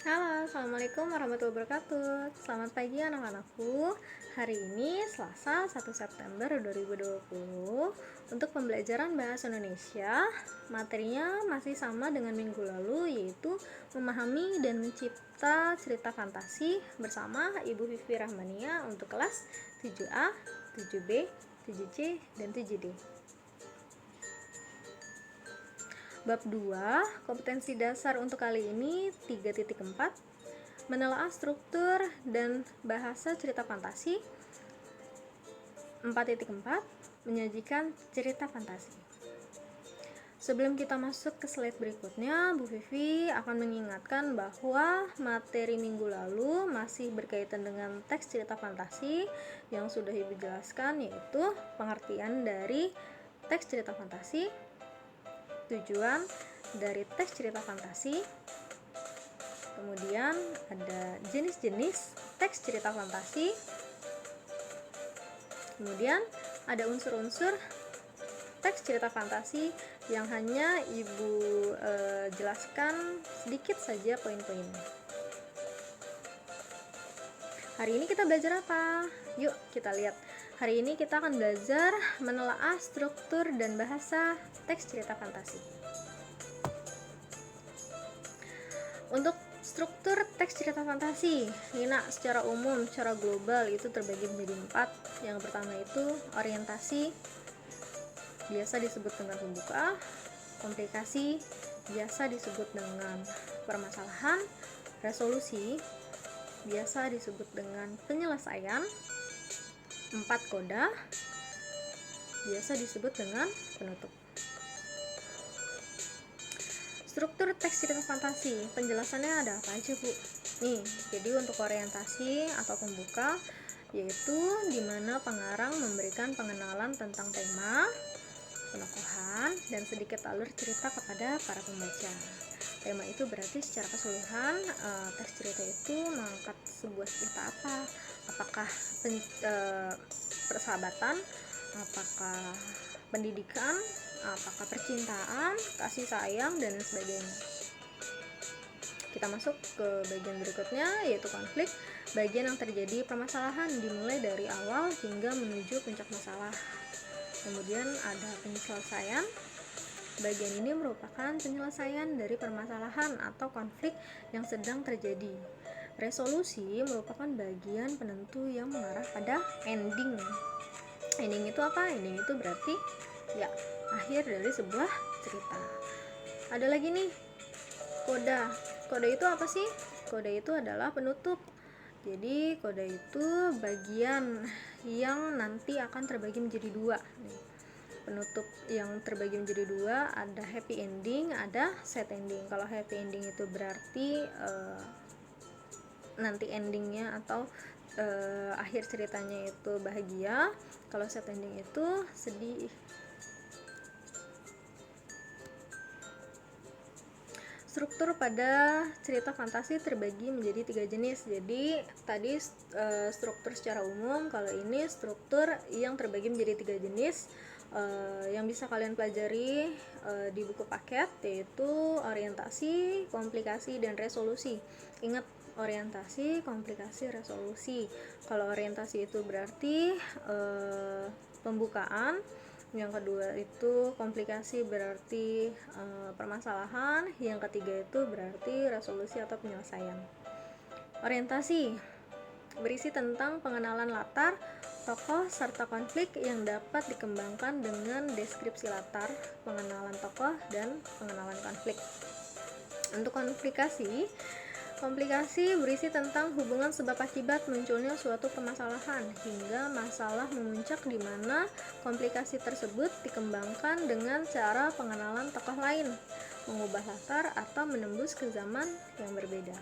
Halo, Assalamualaikum warahmatullahi wabarakatuh. Selamat pagi anak-anakku. Hari ini Selasa 1 September 2020. Untuk pembelajaran Bahasa Indonesia, materinya masih sama dengan minggu lalu, yaitu memahami dan mencipta cerita fantasi bersama Ibu Vivi Rahmania untuk kelas 7A, 7B, 7C, dan 7D. Bab 2, kompetensi dasar untuk kali ini 3.4, menelaah struktur dan bahasa cerita fantasi. 4.4, menyajikan cerita fantasi. Sebelum kita masuk ke slide berikutnya, Bu Vivi akan mengingatkan bahwa materi minggu lalu masih berkaitan dengan teks cerita fantasi yang sudah Ibu jelaskan, yaitu pengertian dari teks cerita fantasi, tujuan dari teks cerita fantasi, kemudian ada jenis-jenis teks cerita fantasi, kemudian ada unsur-unsur teks cerita fantasi yang hanya Ibu jelaskan sedikit saja poin-poinnya. Hari ini kita belajar apa? Yuk kita lihat. Hari ini kita akan belajar menelaah struktur dan bahasa teks cerita fantasi. Untuk struktur teks cerita fantasi, Nina, secara umum, secara global itu terbagi menjadi 4. Yang pertama itu orientasi, biasa disebut dengan pembuka. Komplikasi, biasa disebut dengan permasalahan. Resolusi, biasa disebut dengan penyelesaian. 4. Koda, biasa disebut dengan penutup. Struktur teks cerita fantasi, penjelasannya ada apa aja, Bu? Nih, jadi untuk orientasi atau pembuka, yaitu dimana pengarang memberikan pengenalan tentang tema, penokohan, dan sedikit alur cerita kepada para pembaca. Tema itu berarti secara keseluruhan teks cerita itu mengangkat sebuah cerita apa? Apakah persahabatan, apakah pendidikan, apakah percintaan, kasih sayang, dan sebagainya. Kita masuk ke bagian berikutnya, yaitu konflik, bagian yang terjadi permasalahan dimulai dari awal hingga menuju puncak masalah. Kemudian ada penyelesaian. Bagian ini merupakan penyelesaian dari permasalahan atau konflik yang sedang terjadi. Resolusi merupakan bagian penentu yang mengarah pada ending. Ending itu apa? Ending itu berarti ya akhir dari sebuah cerita. Ada lagi nih, koda. Koda itu apa sih? Koda itu adalah penutup. Jadi koda itu bagian yang nanti akan terbagi menjadi 2 nih. Penutup yang terbagi menjadi 2, ada happy ending, ada sad ending. Kalau happy ending itu berarti nanti endingnya atau akhir ceritanya itu bahagia. Kalau sad ending itu sedih. Struktur pada cerita fantasi terbagi menjadi 3 jenis. Jadi tadi struktur secara umum, kalau ini struktur yang terbagi menjadi 3 jenis yang bisa kalian pelajari di buku paket, yaitu orientasi, komplikasi, dan resolusi. Ingat, orientasi, komplikasi, resolusi. Kalau orientasi itu berarti pembukaan, yang kedua itu komplikasi berarti permasalahan, yang ketiga itu berarti resolusi atau penyelesaian. Orientasi berisi tentang pengenalan latar, tokoh, serta konflik yang dapat dikembangkan dengan deskripsi latar, pengenalan tokoh, dan pengenalan konflik. Untuk komplikasi berisi tentang hubungan sebab akibat munculnya suatu permasalahan hingga masalah memuncak, di mana komplikasi tersebut dikembangkan dengan cara pengenalan tokoh lain, mengubah latar, atau menembus ke zaman yang berbeda.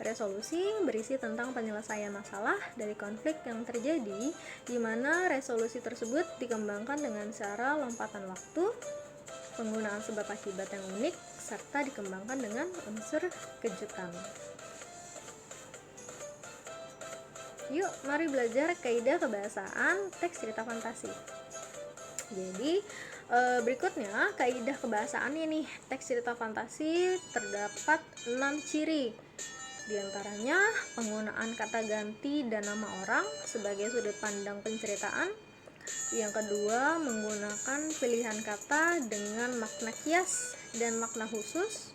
Resolusi berisi tentang penyelesaian masalah dari konflik yang terjadi, di mana resolusi tersebut dikembangkan dengan cara lompatan waktu, penggunaan sebab akibat yang unik, serta dikembangkan dengan unsur kejutan. Yuk, mari belajar kaidah kebahasaan teks cerita fantasi. Jadi berikutnya kaidah kebahasaannya nih, teks cerita fantasi terdapat 6 ciri. Di antaranya penggunaan kata ganti dan nama orang sebagai sudut pandang penceritaan. Yang kedua, menggunakan pilihan kata dengan makna kias dan makna khusus.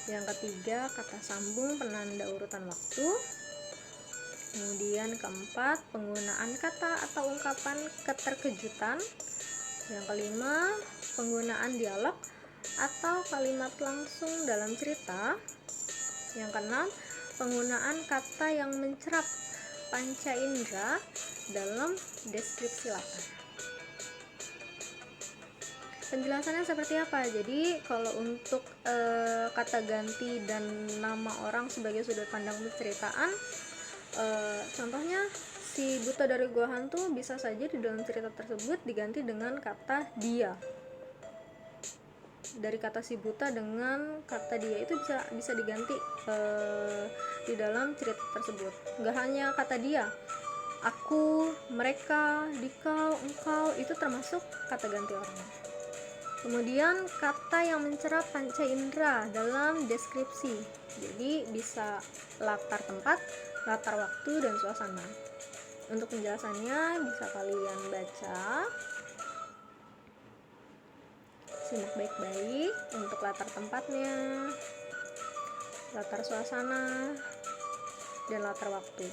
Yang ketiga, kata sambung penanda urutan waktu. Kemudian keempat, penggunaan kata atau ungkapan keterkejutan. Yang kelima, penggunaan dialog atau kalimat langsung dalam cerita. Yang keenam, penggunaan kata yang mencerap panca indera dalam deskripsi latar. Penjelasannya seperti apa? Jadi kalau untuk kata ganti dan nama orang sebagai sudut pandang penceritaan, contohnya si buta dari gua hantu bisa saja di dalam cerita tersebut diganti dengan kata dia. Dari kata si buta dengan kata dia itu bisa diganti di dalam cerita tersebut. Nggak hanya kata dia, aku, mereka, dikau, engkau, itu termasuk kata ganti orang. Kemudian kata yang mencerap panca indera dalam deskripsi, jadi bisa latar tempat, latar waktu, dan suasana. Untuk penjelasannya bisa kalian baca, simak baik-baik. Untuk latar tempatnya, latar suasana, dan latar waktu.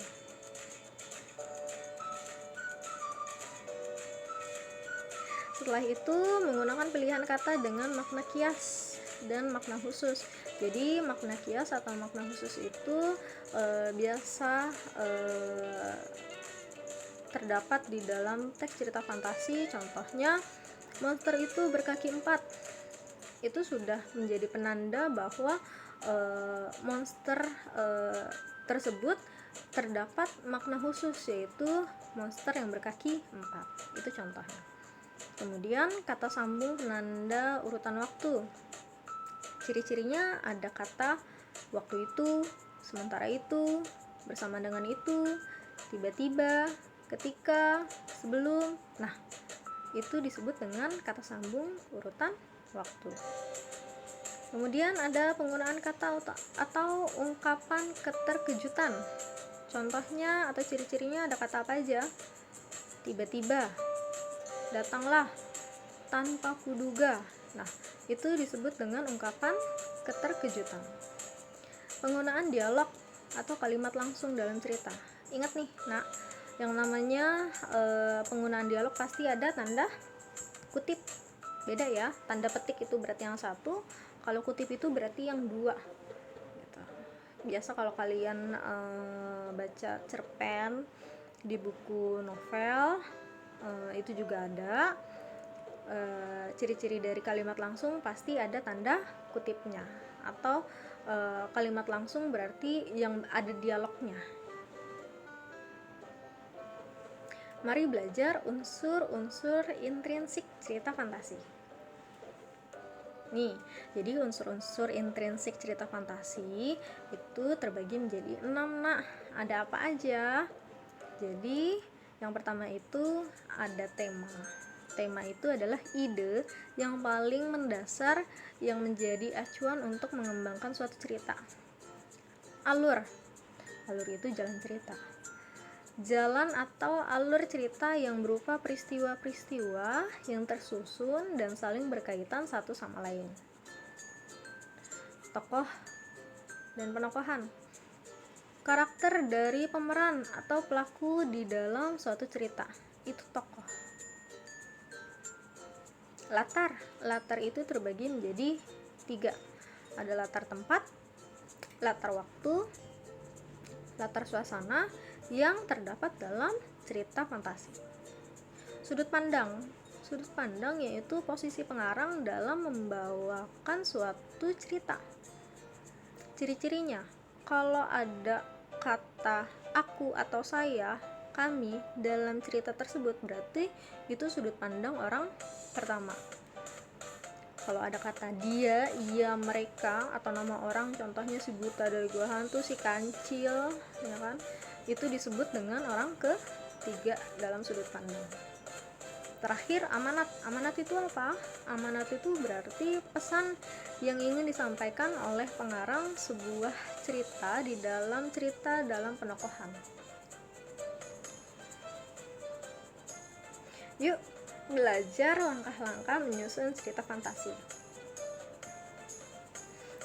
Setelah itu menggunakan pilihan kata dengan makna kias dan makna khusus. Jadi makna kias atau makna khusus itu biasa terdapat di dalam teks cerita fantasi. Contohnya, monster itu berkaki 4. Itu sudah menjadi penanda bahwa monster tersebut terdapat makna khusus, yaitu monster yang berkaki 4. Itu contohnya. Kemudian kata sambung penanda urutan waktu. Ciri-cirinya ada kata waktu itu, sementara itu, bersama dengan itu, tiba-tiba, ketika, sebelum. Nah, itu disebut dengan kata sambung urutan waktu. Kemudian ada penggunaan kata atau ungkapan keterkejutan. Contohnya atau ciri-cirinya ada kata apa aja? Tiba-tiba, datanglah, tanpa kuduga. Nah, itu disebut dengan ungkapan keterkejutan. Penggunaan dialog atau kalimat langsung dalam cerita. Ingat nih, nah, yang namanya penggunaan dialog pasti ada tanda kutip. Beda ya, tanda petik itu berarti yang satu, kalau kutip itu berarti yang dua. Gitu. Biasa kalau kalian baca cerpen di buku novel, itu juga ada ciri-ciri dari kalimat langsung pasti ada tanda kutipnya, atau kalimat langsung berarti yang ada dialognya. Mari belajar unsur-unsur intrinsik cerita fantasi. Nih, jadi unsur-unsur intrinsik cerita fantasi itu terbagi menjadi 6. Nah, ada apa aja? Jadi yang pertama itu ada tema. Tema itu adalah ide yang paling mendasar yang menjadi acuan untuk mengembangkan suatu cerita. Alur itu jalan cerita. Jalan atau alur cerita yang berupa peristiwa-peristiwa yang tersusun dan saling berkaitan satu sama lain. Tokoh dan penokohan. Karakter dari pemeran atau pelaku di dalam suatu cerita, itu tokoh. Latar itu terbagi menjadi 3. Ada latar tempat, latar waktu, latar suasana yang terdapat dalam cerita fantasi. Sudut pandang yaitu posisi pengarang dalam membawakan suatu cerita. Ciri-cirinya, kalau ada kata aku atau saya, kami dalam cerita tersebut, berarti itu sudut pandang orang pertama. Kalau ada kata dia, ia, mereka, atau nama orang, contohnya si buta dari gua hantu, si kancil, ya kan, itu disebut dengan orang ketiga dalam sudut pandang. Terakhir, amanat itu apa? Amanat itu berarti pesan yang ingin disampaikan oleh pengarang sebuah cerita di dalam cerita dalam penokohan. Yuk belajar langkah-langkah menyusun cerita fantasi.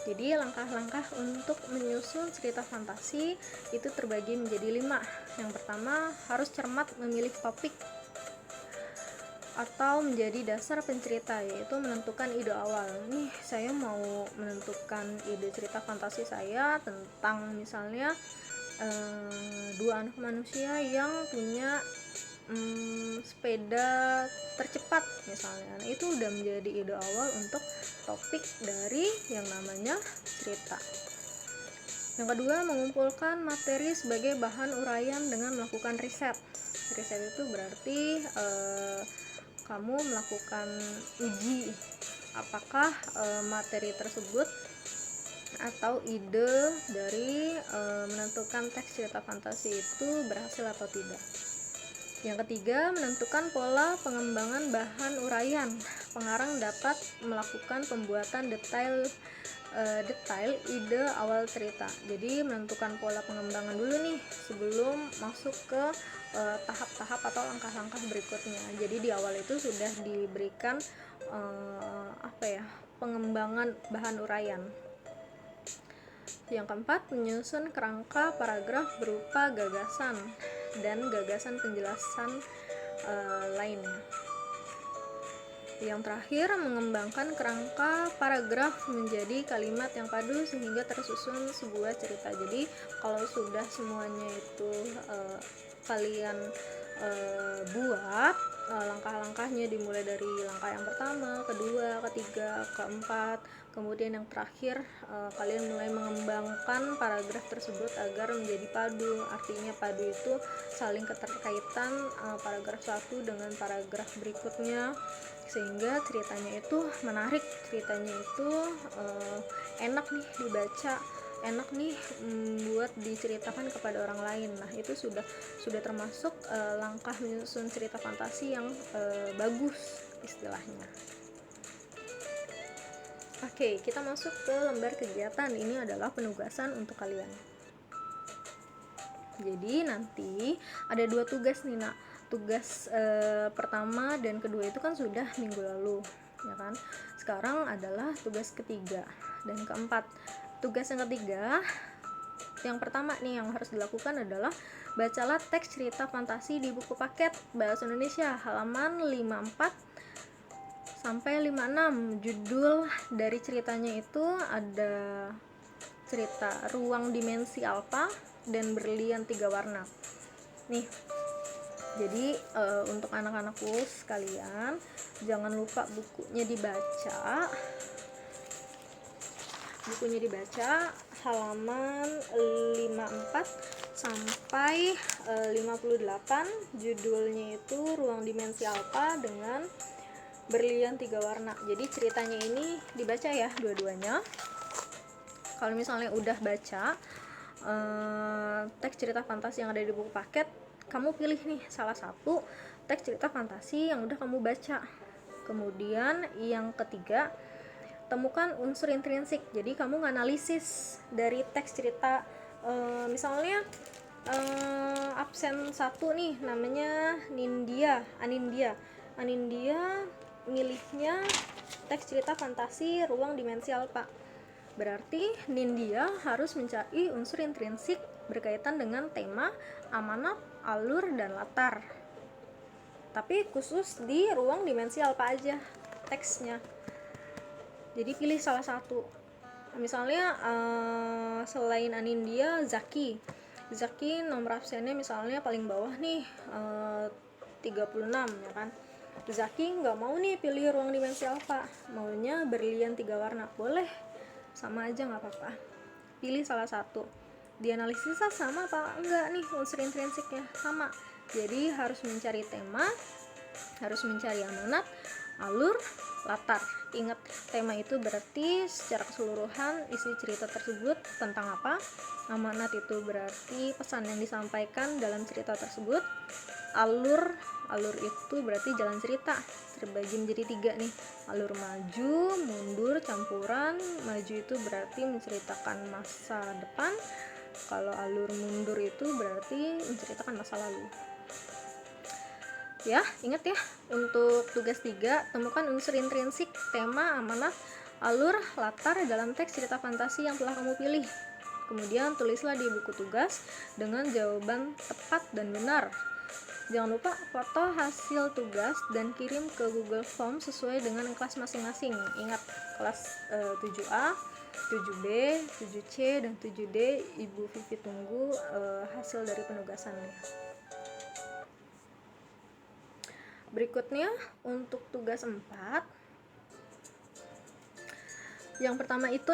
Jadi langkah-langkah untuk menyusun cerita fantasi itu terbagi menjadi 5. Yang pertama, harus cermat memilih topik atau menjadi dasar pencerita, yaitu menentukan ide awal. Nih, saya mau menentukan ide cerita fantasi saya tentang misalnya 2 anak manusia yang punya sepeda tercepat misalnya. Nah, itu udah menjadi ide awal untuk topik dari yang namanya cerita. Yang kedua, mengumpulkan materi sebagai bahan uraian dengan melakukan riset. Riset itu berarti kamu melakukan uji apakah materi tersebut atau ide dari menentukan teks cerita fantasi itu berhasil atau tidak. Yang ketiga, menentukan pola pengembangan bahan uraian. Pengarang dapat melakukan pembuatan detail ide awal cerita. Jadi menentukan pola pengembangan dulu nih sebelum masuk ke tahap-tahap atau langkah-langkah berikutnya. Jadi di awal itu sudah diberikan pengembangan bahan uraian. Yang keempat, menyusun kerangka paragraf berupa gagasan dan gagasan penjelasan lainnya. Yang terakhir, mengembangkan kerangka paragraf menjadi kalimat yang padu sehingga tersusun sebuah cerita. Jadi kalau sudah semuanya itu kalian buat, langkah-langkahnya dimulai dari langkah yang pertama, kedua, ketiga, keempat, kemudian yang terakhir kalian mulai mengembangkan paragraf tersebut agar menjadi padu. Artinya padu itu saling keterkaitan paragraf satu dengan paragraf berikutnya, sehingga ceritanya itu menarik, ceritanya itu enak nih dibaca, enak nih buat diceritakan kepada orang lain. Nah, itu sudah termasuk langkah menyusun cerita fantasi yang bagus istilahnya. Oke, kita masuk ke lembar kegiatan. Ini adalah penugasan untuk kalian. Jadi nanti ada 2 tugas nih, Nak. Tugas pertama dan kedua itu kan sudah minggu lalu, ya kan? Sekarang adalah tugas ketiga dan keempat. Tugas yang ketiga, yang pertama nih yang harus dilakukan adalah bacalah teks cerita fantasi di buku paket Bahasa Indonesia halaman 54 sampai 56. Judul dari ceritanya itu ada cerita Ruang Dimensi Alpha dan Berlian 3 Warna. Nih, jadi untuk anak-anakku sekalian, jangan lupa bukunya dibaca halaman 54 sampai 58. Judulnya itu Ruang Dimensi Alpha dengan Berlian 3 Warna. Jadi ceritanya ini dibaca ya dua-duanya. Kalau misalnya udah baca teks cerita fantasi yang ada di buku paket, kamu pilih nih salah satu teks cerita fantasi yang udah kamu baca. Kemudian yang ketiga, temukan unsur intrinsik. Jadi kamu nganalisis dari teks cerita, misalnya absen 1 nih namanya Anindya milihnya teks cerita fantasi Ruang Dimensi Alpha. Berarti Nindya harus mencari unsur intrinsik berkaitan dengan tema, amanat, alur, dan latar. Tapi khusus di Ruang Dimensi Alpha aja teksnya. Jadi pilih salah satu. Misalnya selain Anindya, Zaki nomor absennya misalnya paling bawah nih 36, ya kan. Zaki nggak mau nih pilih Ruang Dimensi Alpha, maunya Berlian 3 Warna. Boleh, sama aja nggak apa-apa, pilih salah satu. Dianalisisnya sama apa enggak nih unsur intrinsiknya? Sama. Jadi harus mencari tema, harus mencari amanat, alur, latar. Ingat, tema itu berarti secara keseluruhan isi cerita tersebut tentang apa. Amanat itu berarti pesan yang disampaikan dalam cerita tersebut. Alur alur itu berarti jalan cerita, terbagi menjadi 3 nih. Alur maju, mundur, campuran. Maju itu berarti menceritakan masa depan, kalau alur mundur itu berarti menceritakan masa lalu. Ya, ingat ya, untuk tugas 3, temukan unsur intrinsik, tema, amanat, alur, latar dalam teks cerita fantasi yang telah kamu pilih. Kemudian tulislah di buku tugas dengan jawaban tepat dan benar. Jangan lupa foto hasil tugas dan kirim ke Google Form sesuai dengan kelas masing-masing. Ingat, kelas 7A, 7B, 7C, dan 7D. Ibu Vivi tunggu hasil dari penugasannya. Berikutnya untuk tugas 4, yang pertama itu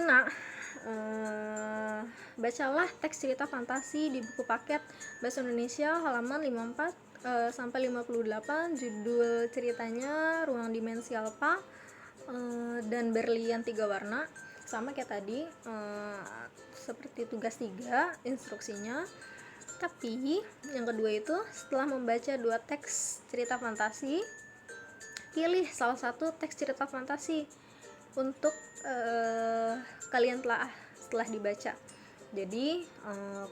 bacalah teks cerita fantasi di buku paket Bahasa Indonesia halaman 54 sampai 58. Judul ceritanya Ruang Dimensi Alpha dan Berlian 3 warna. Sama kayak tadi, seperti tugas 3 instruksinya. Tapi yang kedua itu, setelah membaca 2 teks cerita fantasi, pilih salah satu teks cerita fantasi untuk kalian telah setelah dibaca. Jadi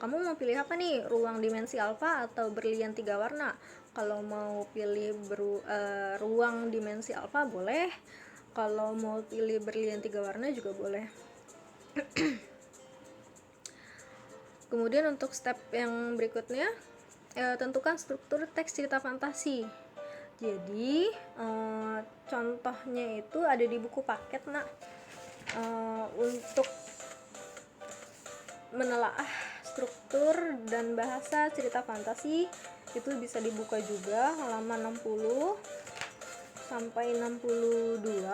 kamu mau pilih apa nih, Ruang Dimensi Alpha atau Berlian 3 warna? Kalau mau pilih Ruang Dimensi Alpha boleh, kalau mau pilih Berlian 3 warna juga boleh. Kemudian untuk step yang berikutnya, tentukan struktur teks cerita fantasi. Jadi contohnya itu ada di buku paket untuk menelaah struktur dan bahasa cerita fantasi itu bisa dibuka juga halaman 60 sampai 62.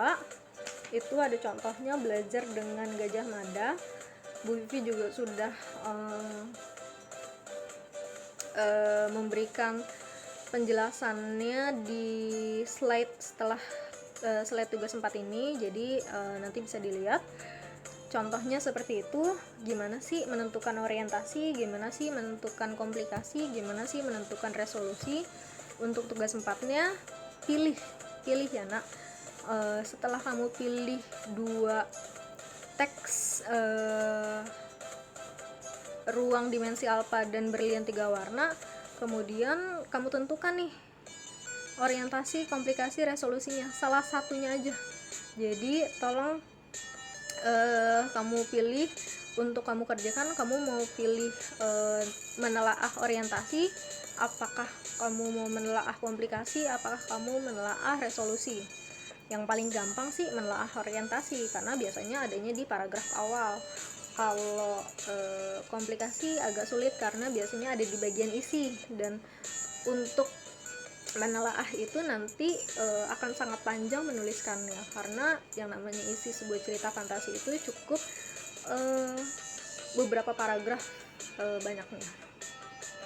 Itu ada contohnya belajar dengan Gajah Mada. Bu Vivi juga sudah memberikan penjelasannya di slide setelah slide tugas 4 ini. Jadi nanti bisa dilihat contohnya seperti itu. Gimana sih menentukan orientasi, gimana sih menentukan komplikasi, gimana sih menentukan resolusi. Untuk tugas 4-nya pilih ya nak. Setelah kamu pilih 2 teks Ruang Dimensi Alpha dan Berlian 3 warna, kemudian kamu tentukan nih orientasi, komplikasi, resolusinya, salah satunya aja. Jadi tolong kamu pilih untuk kamu kerjakan. Kamu mau pilih menelaah orientasi, apakah kamu mau menelaah komplikasi, apakah kamu menelaah resolusi. Yang paling gampang sih menelaah orientasi, karena biasanya adanya di paragraf awal. Kalau komplikasi agak sulit karena biasanya ada di bagian isi, dan untuk menelaah itu nanti akan sangat panjang menuliskannya, karena yang namanya isi sebuah cerita fantasi itu cukup beberapa paragraf banyaknya.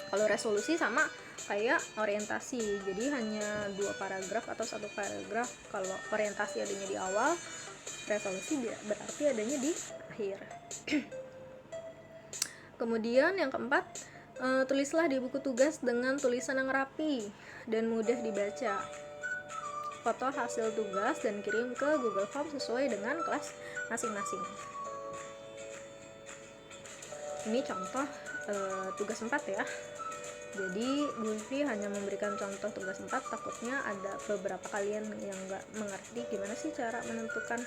Kalau resolusi sama kayak orientasi, jadi hanya 2 paragraf atau 1 paragraf. Kalau orientasi adanya di awal, resolusi berarti adanya di akhir. Kemudian yang keempat, tulislah di buku tugas dengan tulisan yang rapi dan mudah dibaca. Foto hasil tugas dan kirim ke Google Form sesuai dengan kelas masing-masing. Ini contoh tugas 4 ya. Jadi Bu Vivi hanya memberikan contoh tugas 4, takutnya ada beberapa kalian yang nggak mengerti gimana sih cara menentukan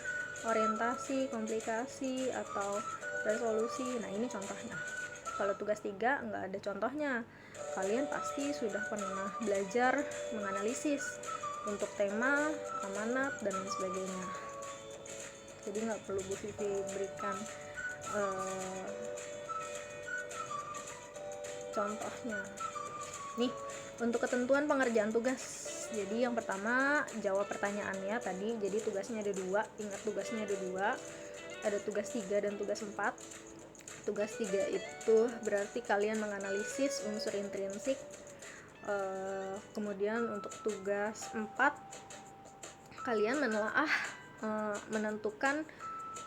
orientasi, komplikasi, atau resolusi. Nah ini contohnya. Kalau tugas 3 nggak ada contohnya. Kalian pasti sudah pernah belajar menganalisis untuk tema, amanat, dan sebagainya. Jadi nggak perlu Bu Vivi berikan contohnya. Nih, untuk ketentuan pengerjaan tugas. Jadi yang pertama, jawab pertanyaannya tadi. Jadi tugasnya ada 2. Ingat, tugasnya ada 2. Ada tugas 3 dan tugas 4. Tugas 3 itu berarti kalian menganalisis unsur intrinsik. Kemudian untuk tugas 4, kalian menelaah, menentukan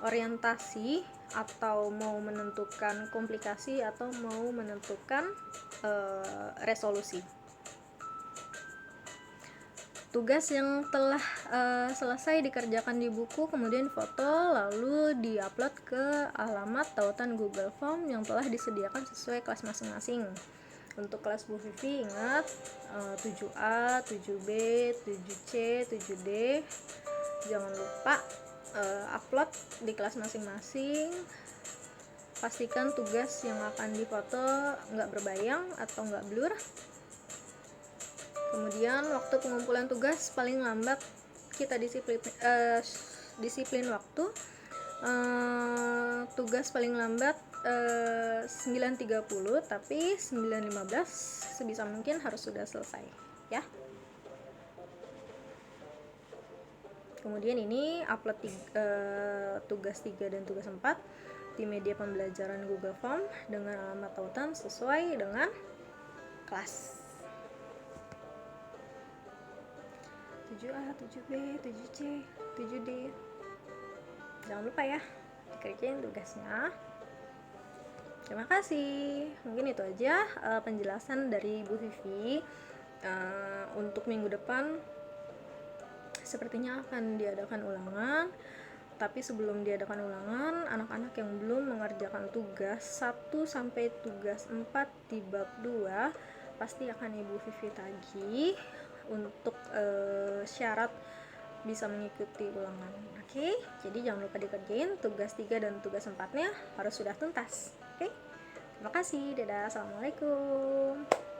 orientasi, atau mau menentukan komplikasi, atau mau menentukan resolusi. tugas yang telah selesai dikerjakan di buku kemudian foto lalu diupload ke alamat tautan Google Form yang telah disediakan sesuai kelas masing-masing. Untuk kelas Bu Vivi ingat 7A, 7B, 7C, 7D. Jangan lupa upload di kelas masing-masing. Pastikan tugas yang akan difoto nggak berbayang atau nggak blur. Kemudian waktu pengumpulan tugas paling lambat kita disiplin waktu. Tugas paling lambat 9.30 tapi 9.15 sebisa mungkin harus sudah selesai ya. Kemudian ini upload tugas 3 dan tugas 4 di media pembelajaran Google Form dengan alamat tautan sesuai dengan kelas. 7A, 7B, 7C, 7D. Jangan lupa ya dikerjain tugasnya. Terima kasih. Mungkin itu aja penjelasan dari Bu Vivi. Untuk minggu depan sepertinya akan diadakan ulangan. Tapi sebelum diadakan ulangan, anak-anak yang belum mengerjakan tugas 1 sampai tugas 4 di bab 2 pasti akan Ibu Vivi tagih untuk syarat bisa mengikuti ulangan. Oke, jadi jangan lupa dikerjain tugas 3 dan tugas 4-nya harus sudah tuntas. Oke, terima kasih. Dadah, assalamualaikum.